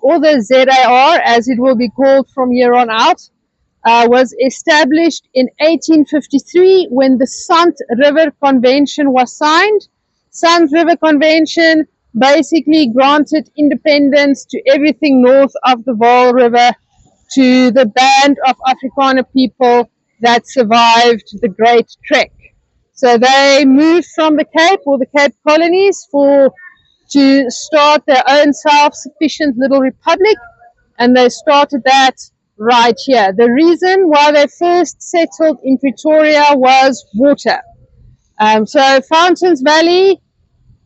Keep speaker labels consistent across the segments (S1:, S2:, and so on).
S1: or the ZAR, as it will be called from here on out, was established in 1853 when the Sant River Convention was signed. Sant River Convention basically granted independence to everything north of the Vaal River, to the band of Afrikaner people that survived the Great Trek. So they moved from the Cape or the Cape Colonies to start their own self-sufficient little republic, and they started that right here. The reason why they first settled in Pretoria was water. So Fountains Valley,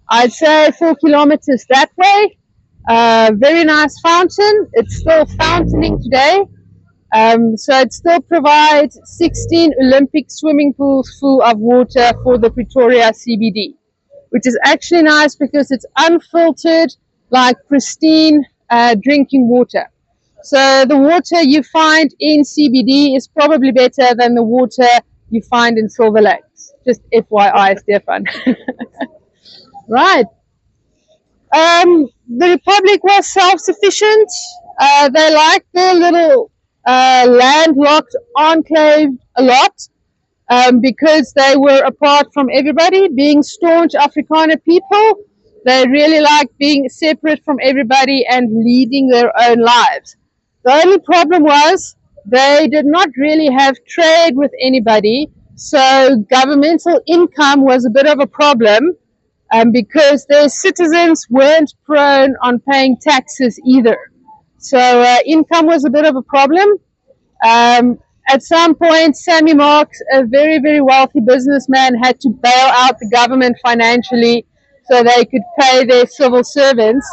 S1: I'd say 4 kilometers that way. Very nice fountain. It's still fountaining today. So it still provides 16 Olympic swimming pools full of water for the Pretoria CBD, which is actually nice because it's unfiltered, like pristine drinking water. So the water you find in CBD is probably better than the water you find in Silver Lakes. Just FYI, Stefan. Right. The Republic was self-sufficient. They liked their little landlocked enclave a lot because they were apart from everybody. Being staunch Afrikaner people, they really liked being separate from everybody and leading their own lives. The only problem was they did not really have trade with anybody, so governmental income was a bit of a problem. Because their citizens weren't prone on paying taxes either. So income was a bit of a problem. At some point, Sammy Marks, a very, very wealthy businessman, had to bail out the government financially so they could pay their civil servants.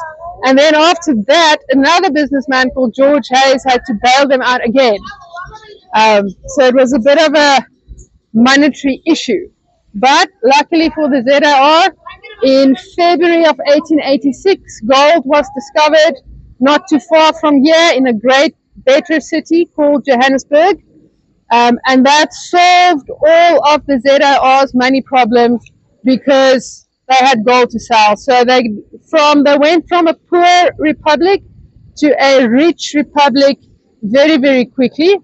S1: And then after that, another businessman called George Hayes had to bail them out again. So it was a bit of a monetary issue. But luckily for the ZAR, in February of 1886, gold was discovered not too far from here in a great better city called Johannesburg. And that solved all of the ZAR's money problems because they had gold to sell. So they went from a poor republic to a rich republic very, very quickly.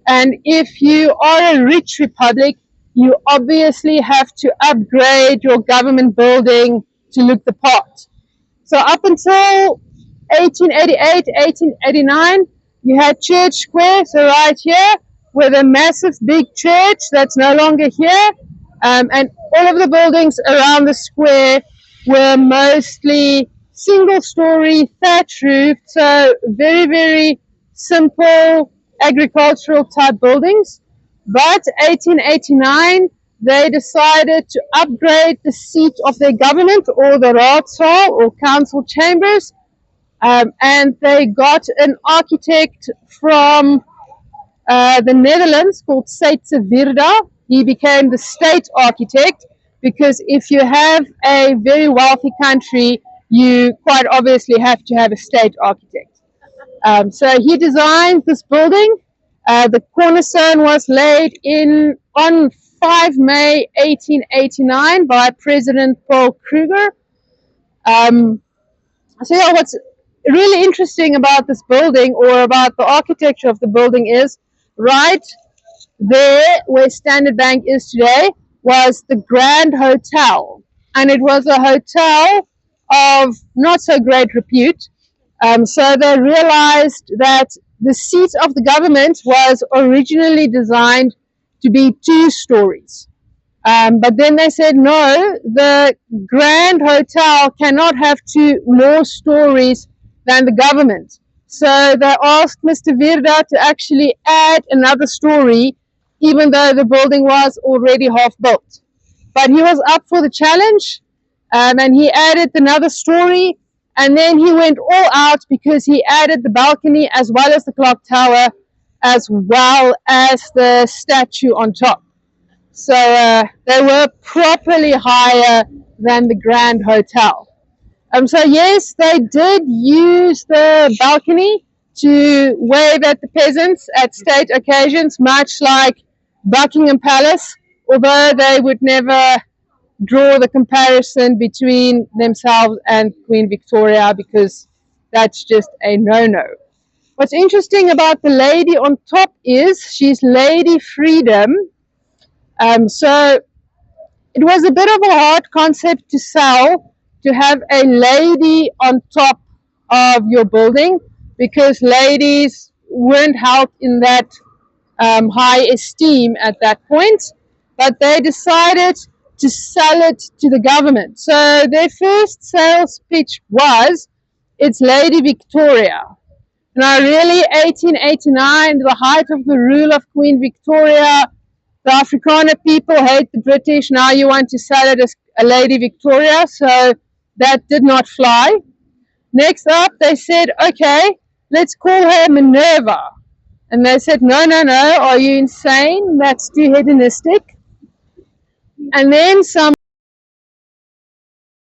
S1: And if you are a rich republic, you obviously have to upgrade your government building to look the part. So up until 1888, 1889, you had Church Square, so right here, with a massive big church that's no longer here. And all of the buildings around the square were mostly single-story, thatch roofed, so very, very simple agricultural type buildings. But 1889, they decided to upgrade the seat of their government, or the Raadsaal, or council chambers, and they got an architect from the Netherlands called ZAR. He became the state architect, because if you have a very wealthy country, you quite obviously have to have a state architect. So he designed this building. The cornerstone was laid on 5 May 1889 by President Paul Kruger. So yeah, what's really interesting about this building, or about the architecture of the building, is right there where Standard Bank is today was the Grand Hotel, and it was a hotel of not so great repute. So they realized that the seat of the government was originally designed to be 2 stories. But then they said, no, the Grand Hotel cannot have 2 more stories than the government. So they asked Mr. Virda to actually add another story, even though the building was already half built. But he was up for the challenge, and he added another story. And then he went all out because he added the balcony as well as the clock tower, as well as the statue on top. So they were properly higher than the Grand Hotel. So yes, they did use the balcony to wave at the peasants at state occasions, much like Buckingham Palace, although they would never draw the comparison between themselves and Queen Victoria, because that's just a no-no. What's interesting about the lady on top is she's Lady Freedom. So it was a bit of a hard concept to sell, to have a lady on top of your building, because ladies weren't held in that high esteem at that point. But they decided to sell it to the government. So their first sales pitch was, it's Lady Victoria. Now, really, 1889, the height of the rule of Queen Victoria, the Afrikaner people hate the British. Now you want to sell it as a Lady Victoria, so that did not fly. Next up, they said, okay, let's call her Minerva. And they said, no, no, no, are you insane? That's too hedonistic. And then some